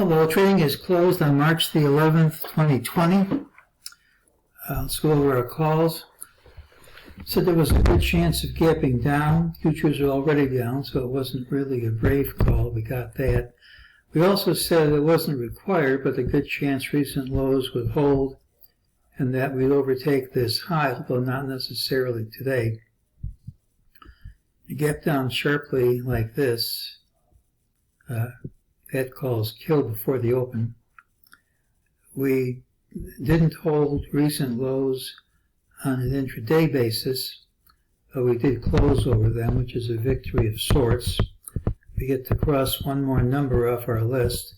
Hello, trading is closed on March the 11th, 2020. Let's go over our calls. Said there was a good chance of gapping down. Futures are already down, so it wasn't really a brave call. We got that. We also said it wasn't required, but a good chance recent lows would hold and that we'd overtake this high, although not necessarily today. You gap down sharply like this. That call is killed before the open. We didn't hold recent lows on an intraday basis, but we did close over them, which is a victory of sorts. We get to cross one more number off our list,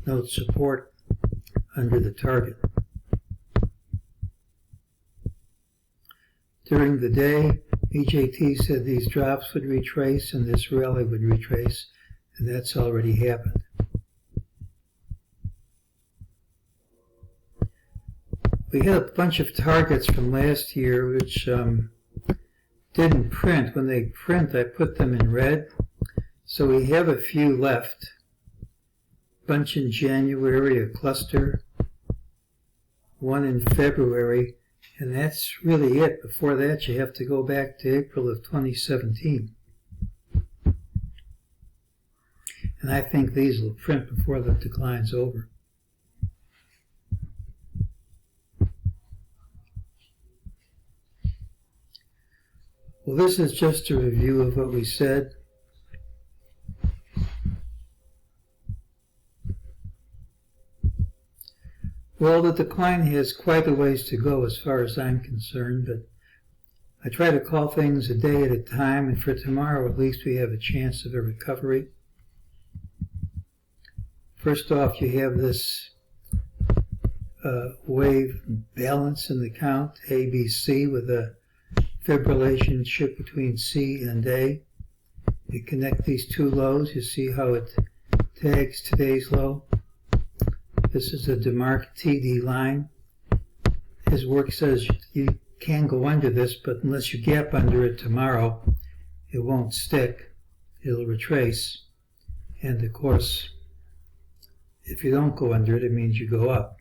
note support under the target. During the day, MEJT said these drops would retrace and this rally would retrace, and that's already happened. We had a bunch of targets from last year which didn't print. When they print, I put them in red. So we have a few left. Bunch in January, a cluster, one in February, and that's really it. Before that, you have to go back to April of 2017. And I think these will print before the decline's over. Well, this is just a review of what we said. Well, the decline has quite a ways to go as far as I'm concerned, but I try to call things a day at a time, and for tomorrow at least we have a chance of a recovery. First off, you have this wave balance in the count, ABC, with a fib relationship between C and A. You connect these two lows, you see how it tags today's low. This is a DeMark TD line. His work says you can go under this, but unless you gap under it tomorrow, it won't stick. It'll retrace. And of course, if you don't go under it, it means you go up.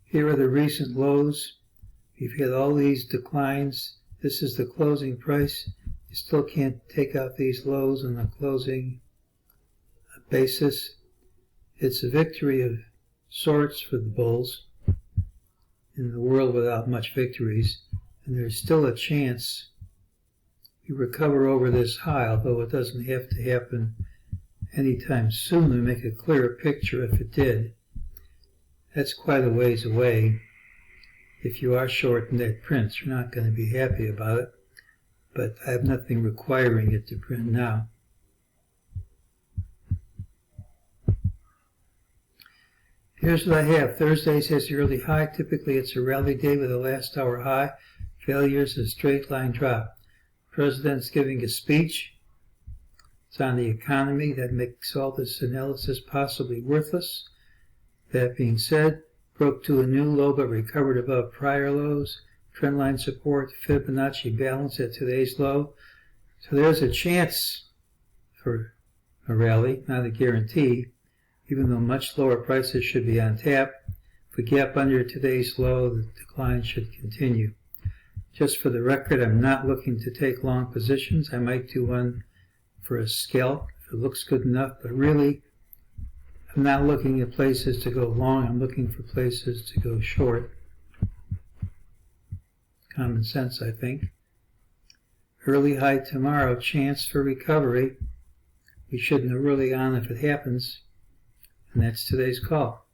Here are the recent lows. We've had all these declines. This is the closing price. You still can't take out these lows on a closing basis. It's a victory of sorts for the bulls in the world without much victories. And there's still a chance you recover over this high, although it doesn't have to happen anytime soon to make a clearer picture if it did. That's quite a ways away. If you are short in that print, you're not going to be happy about it, but I have nothing requiring it to print now. Here's what I have. Thursdays has the early high. Typically it's a rally day with a last hour high. Failures a straight line drop. President's giving a speech. It's on the economy. That makes all this analysis possibly worthless. That being said, broke to a new low but recovered above prior lows. Trendline support, Fibonacci balance at today's low. So there's a chance for a rally, not a guarantee, even though much lower prices should be on tap. If we gap under today's low, the decline should continue. Just for the record, I'm not looking to take long positions. I might do one for a scalp if it looks good enough, but really, I'm not looking at places to go long, I'm looking for places to go short. Common sense, I think. Early high tomorrow, chance for recovery. We should know early on if it happens, and that's today's call.